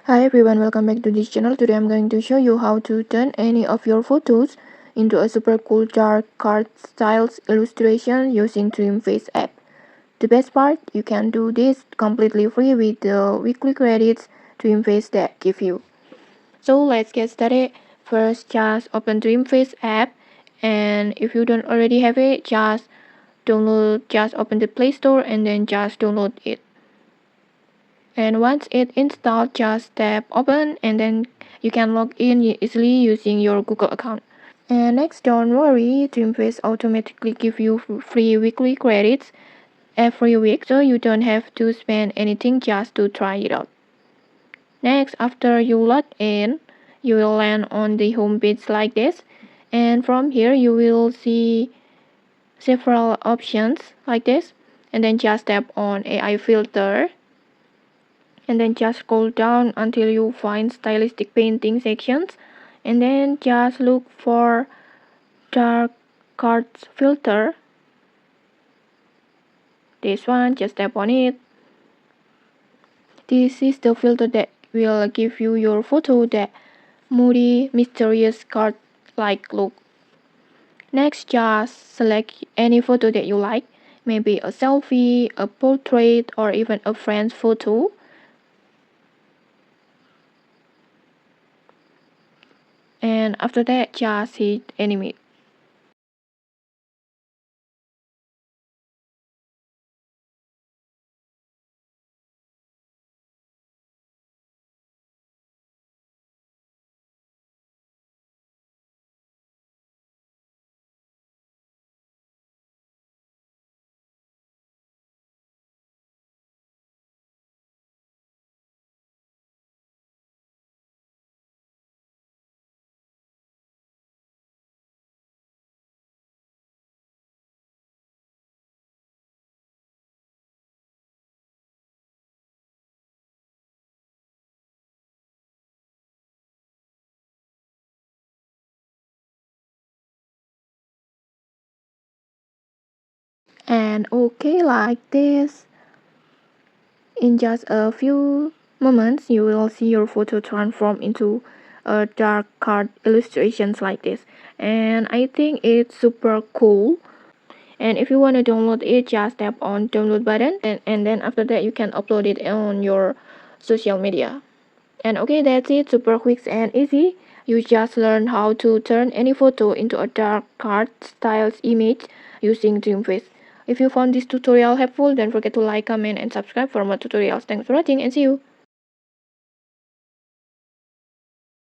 Hi everyone, welcome back to this channel. Today I'm going to show you how to turn any of your photos into a super cool dark card styles illustration using DreamFace app. The best part, you can do this completely free with the weekly credits DreamFace that give you. So let's get started. First, just open DreamFace app, and if you don't already have it, just open the Play Store and then just download it. And once it's installed, just tap open and then you can log in easily using your Google account. And next, don't worry, DreamFace automatically give you free weekly credits every week, so you don't have to spend anything just to try it out. Next, after you log in, you will land on the home page like this, and from here you will see several options like this, and then just tap on AI filter and then just scroll down until you find stylistic painting sections, and then just look for dark cards filter. This one, just tap on it. This is the filter that will give you your photo that moody, mysterious card like look. Next, just select any photo that you like, maybe a selfie, a portrait, or even a friend's photo. And after that, just hit animate. And okay, like this. In just a few moments, you will see your photo transform into a dark card illustrations like this. And I think it's super cool. And if you want to download it, just tap on download button, and then after that you can upload it on your social media. And okay, that's it, super quick and easy. You just learn how to turn any photo into a dark card styles image using DreamFace. If you found this tutorial helpful, don't forget to like, comment, and subscribe for more tutorials. Thanks for watching and see you.